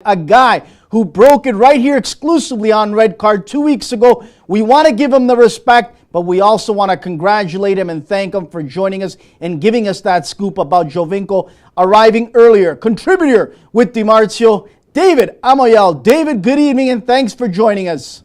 A guy who broke it right here exclusively on Red Card 2 weeks ago. We want to give him the respect, but we also want to congratulate him and thank him for joining us and giving us that scoop about Giovinco arriving earlier. Contributor with DiMarzio, David Amoyal. David, good evening and thanks for joining us.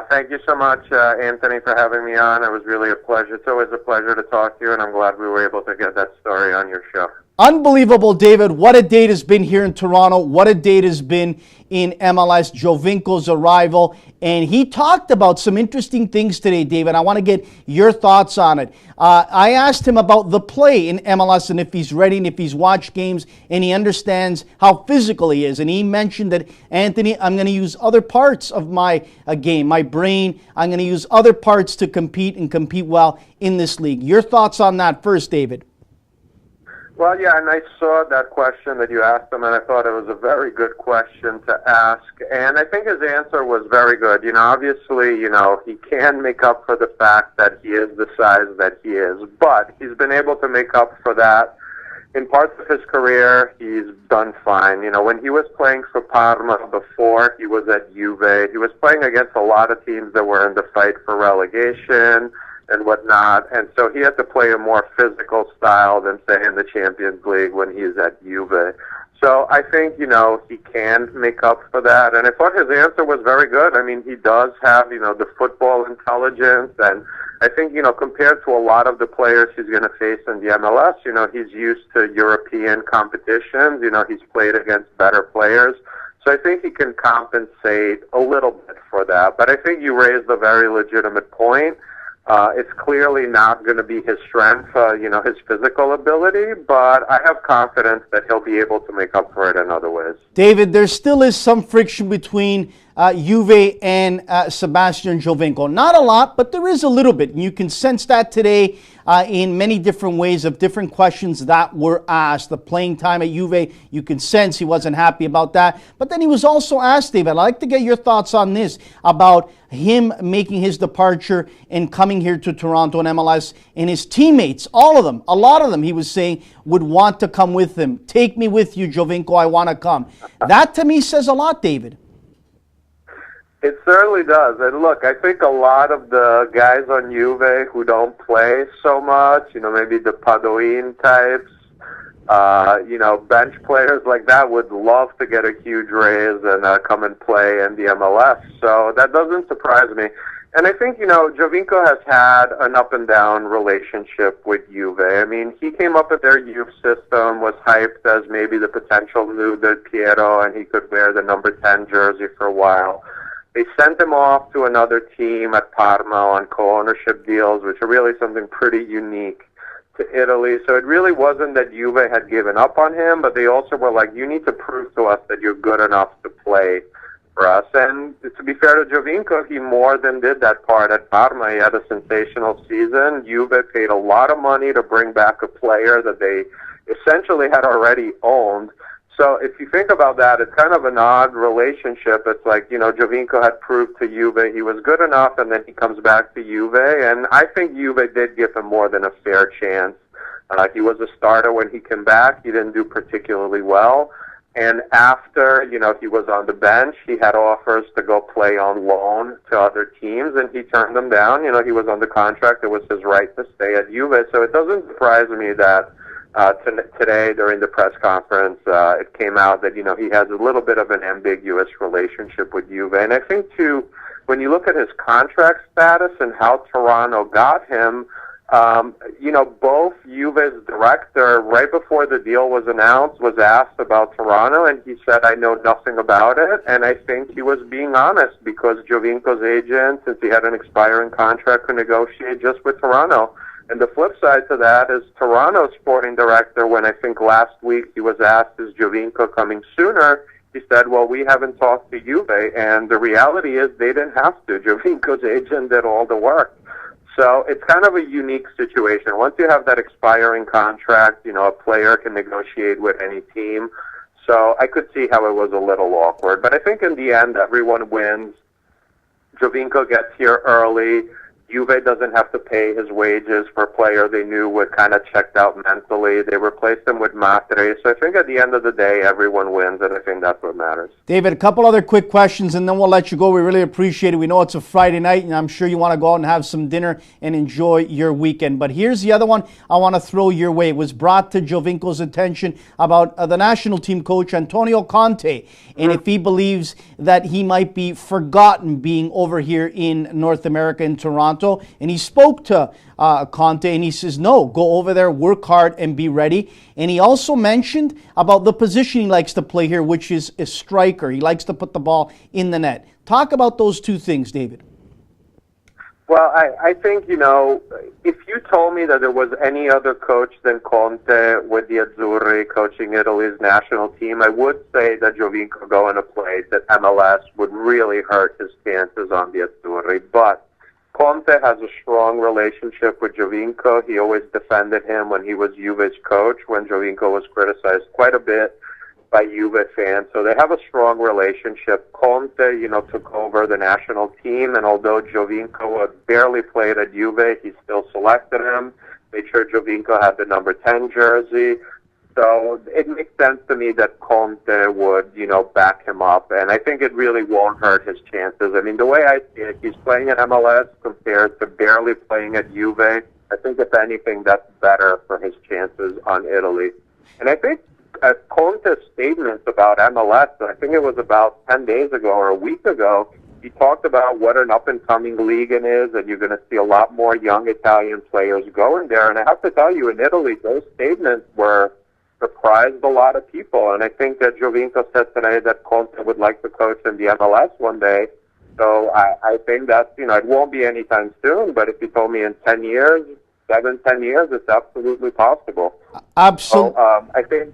Thank you so much, Anthony, for having me on. It was really a pleasure. It's always a pleasure to talk to you, and I'm glad we were able to get that story on your show. Unbelievable, David. What a date has been here in Toronto. What a date has been in MLS. Giovinco's arrival. And he talked about some interesting things today, David. I want to get your thoughts on it. I asked him about the play in MLS and if he's ready and if he's watched games and he understands how physical he is. And he mentioned that, Anthony, I'm going to use other parts of my game, my brain. I'm going to use other parts to compete and compete well in this league. Your thoughts on that first, David? Well, yeah, and I saw that question that you asked him, and I thought it was a very good question to ask. And I think his answer was very good. Obviously, he can make up for the fact that he is the size that he is, but he's been able to make up for that. In parts of his career, he's done fine. When he was playing for Parma before he was at Juve, he was playing against a lot of teams that were in the fight for relegation and whatnot, and so he had to play a more physical style than, say, in the Champions League when he's at Juve. So I think, he can make up for that, and I thought his answer was very good. I mean, he does have, the football intelligence, and I think, compared to a lot of the players he's going to face in the MLS, he's used to European competitions, he's played against better players. So I think he can compensate a little bit for that, but I think you raised a very legitimate point. It's clearly not going to be his strength, his physical ability, but I have confidence that he'll be able to make up for it in other ways. David, there still is some friction between Juve and Sebastian Giovinco. Not a lot, but there is a little bit. And you can sense that today in many different ways of different questions that were asked. The playing time at Juve, you can sense he wasn't happy about that. But then he was also asked, David, I'd like to get your thoughts on this, about him making his departure and coming here to Toronto and MLS, and his teammates, all of them, a lot of them, he was saying, would want to come with him. Take me with you, Giovinco, I want to come. That to me says a lot, David. It certainly does. And look, I think a lot of the guys on Juve who don't play so much, maybe the Padoin types, bench players like that would love to get a huge raise and come and play in the MLS. So that doesn't surprise me. And I think, Joevinco has had an up and down relationship with Juve. I mean, he came up with their youth system, was hyped as maybe the potential new Del Piero, and he could wear the number 10 jersey for a while. They sent him off to another team at Parma on co-ownership deals, which are really something pretty unique to Italy. So it really wasn't that Juve had given up on him, but they also were like, you need to prove to us that you're good enough to play for us. And to be fair to Giovinco, he more than did that part at Parma. He had a sensational season. Juve paid a lot of money to bring back a player that they essentially had already owned. So if you think about that, it's kind of an odd relationship. It's like, Giovinco had proved to Juve he was good enough, and then he comes back to Juve. And I think Juve did give him more than a fair chance. He was a starter when he came back. He didn't do particularly well. And after, he was on the bench, he had offers to go play on loan to other teams, and he turned them down. He was on the contract. It was his right to stay at Juve. So it doesn't surprise me that today, during the press conference, it came out that, he has a little bit of an ambiguous relationship with Juve. And I think, too, when you look at his contract status and how Toronto got him, both Juve's director, right before the deal was announced, was asked about Toronto, and he said, I know nothing about it. And I think he was being honest because Giovinco's agent, since he had an expiring contract, could negotiate just with Toronto. And the flip side to that is Toronto's sporting director, when I think last week he was asked, is Giovinco coming sooner? He said, well, we haven't talked to Juve. And the reality is they didn't have to. Giovinco's agent did all the work. So it's kind of a unique situation. Once you have that expiring contract, a player can negotiate with any team. So I could see how it was a little awkward. But I think in the end, everyone wins. Giovinco gets here early. Juve doesn't have to pay his wages for a player they knew would kind of checked out mentally. They replaced him with Matre. So I think at the end of the day, everyone wins, and I think that's what matters. David, a couple other quick questions, and then we'll let you go. We really appreciate it. We know it's a Friday night, and I'm sure you want to go out and have some dinner and enjoy your weekend. But here's the other one I want to throw your way. It was brought to Giovinco's attention about the national team coach, Antonio Conte, and if he believes that he might be forgotten being over here in North America, in Toronto. And he spoke to Conte, and he says, no, go over there, work hard, and be ready. And he also mentioned about the position he likes to play here, which is a striker. He likes to put the ball in the net. Talk about those two things, David. Well, I think, if you told me that there was any other coach than Conte with the Azzurri coaching Italy's national team, I would say that Giovinco going to play at MLS would really hurt his chances on the Azzurri. But Conte has a strong relationship with Giovinco. He always defended him when he was Juve's coach, when Giovinco was criticized quite a bit by Juve fans. So they have a strong relationship. Conte, took over the national team, and although Giovinco had barely played at Juve, he still selected him, made sure Giovinco had the number 10 jersey. So it makes sense to me that Conte would, back him up, and I think it really won't hurt his chances. I mean, the way I see it, he's playing at MLS compared to barely playing at Juve. I think, if anything, that's better for his chances on Italy. And I think Conte's statements about MLS, I think it was about 10 days ago or a week ago, he talked about what an up-and-coming league it is, and you're going to see a lot more young Italian players going there. And I have to tell you, in Italy, those statements surprised a lot of people, and I think that Giovinco said today that Conte would like to coach in the MLS one day. So I think that, it won't be anytime soon, but if you told me in 10 years, 10 years, it's absolutely possible. Absolutely. So I think,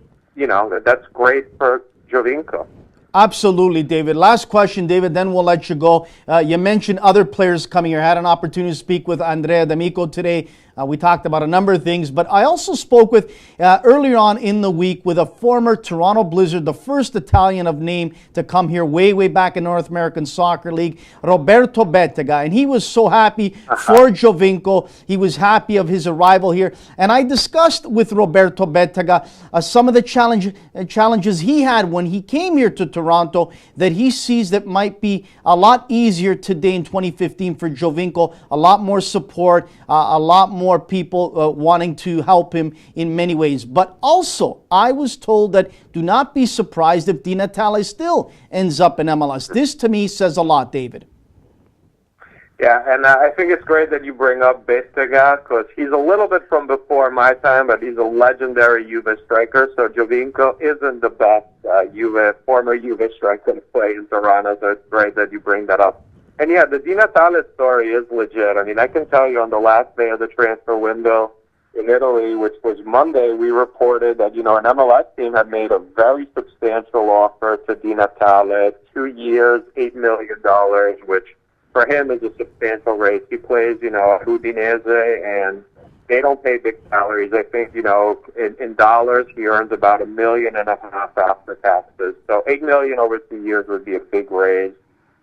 that's great for Giovinco. Absolutely, David. Last question, David, then we'll let you go. You mentioned other players coming here. I had an opportunity to speak with Andrea D'Amico today. We talked about a number of things, but I also spoke with, earlier on in the week, with a former Toronto Blizzard, the first Italian of name to come here way back in North American Soccer League, Roberto Bettega. And he was so happy for Giovinco. He was happy of his arrival here. And I discussed with Roberto Bettega some of the challenges he had when he came here to Toronto that he sees that might be a lot easier today in 2015 for Giovinco. A lot more support, a lot more people wanting to help him in many ways. But also, I was told that do not be surprised if Dinatale still ends up in MLS. This, to me, says a lot, David. Yeah, and I think it's great that you bring up Bettega, because he's a little bit from before my time, but he's a legendary Juve striker. So Giovinco isn't the best former Juve striker to play in Toronto, so it's great that you bring that up. And yeah, the Dinatale story is legit. I mean, I can tell you on the last day of the transfer window in Italy, which was Monday, we reported that, an MLS team had made a very substantial offer to Dinatale, 2 years, $8 million, which for him is a substantial raise. He plays, at Udinese, and they don't pay big salaries. I think, in dollars, he earns about $1.5 million after taxes. So $8 million over 2 years would be a big raise.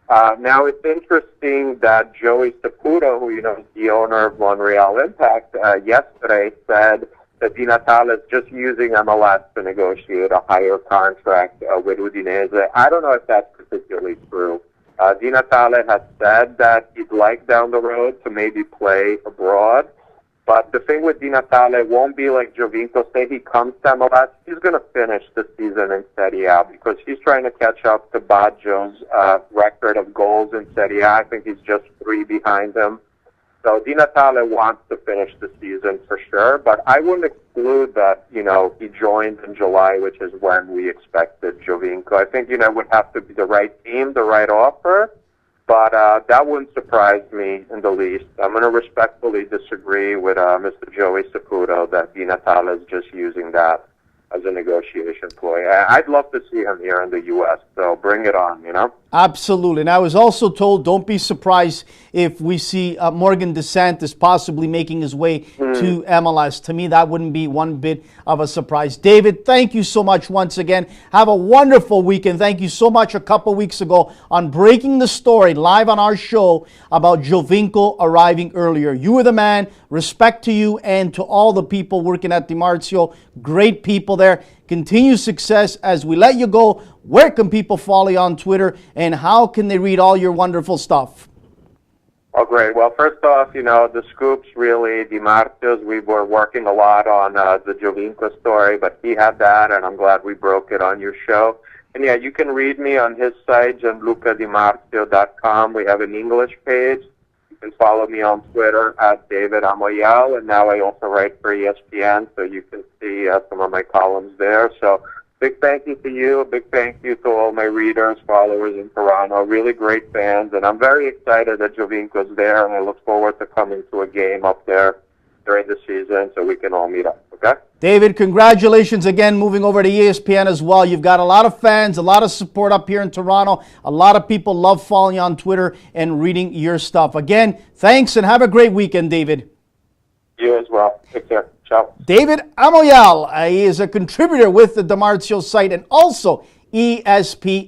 Now, it's interesting that Joey Saputo, who, is the owner of Montreal Impact, yesterday said that Dinatale is just using MLS to negotiate a higher contract with Udinese. I don't know if that's particularly true. Dinatale has said that he'd like down the road to maybe play abroad. But the thing with Dinatale won't be like Giovinco. Say he comes to MLS, he's going to finish the season in Serie A because he's trying to catch up to Baggio's record of goals in Serie A. I think he's just 3 behind him. So Dinatale wants to finish the season for sure. But I wouldn't exclude that, he joined in July, which is when we expected Giovinco. I think, it would have to be the right team, the right offer. But that wouldn't surprise me in the least. I'm going to respectfully disagree with Mr. Joey Saputo that Dinatale is just using that as a negotiation ploy. I'd love to see him here in the U.S., so bring it on, Absolutely. And I was also told, don't be surprised if we see Morgan DeSantis possibly making his way to MLS. To me, that wouldn't be one bit of a surprise. David, thank you so much once again. Have a wonderful weekend. Thank you so much a couple weeks ago on breaking the story live on our show about Giovinco arriving earlier. You were the man. Respect to you and to all the people working at DiMarzio. Great people there. Continue success. As we let you go, where can people follow you on Twitter and how can they read all your wonderful stuff? Oh, great. Well, first off, the scoop's really DiMarzio's. We were working a lot on the Giovinco story, but he had that, and I'm glad we broke it on your show. And yeah, you can read me on his site, gianlucadimarzio.com. We have an English page. You can follow me on Twitter at David Amoyal, and now I also write for ESPN, so you can see some of my columns there. So big thank you to you, a big thank you to all my readers, followers in Toronto, really great fans, and I'm very excited that Giovinco's there, and I look forward to coming to a game up there during the season so we can all meet up, okay? David, congratulations again moving over to ESPN as well. You've got a lot of fans, a lot of support up here in Toronto. A lot of people love following you on Twitter and reading your stuff. Again, thanks and have a great weekend, David. You as well. Take care. Ciao. David Amoyal, he is a contributor with the DiMarzio site and also ESPN.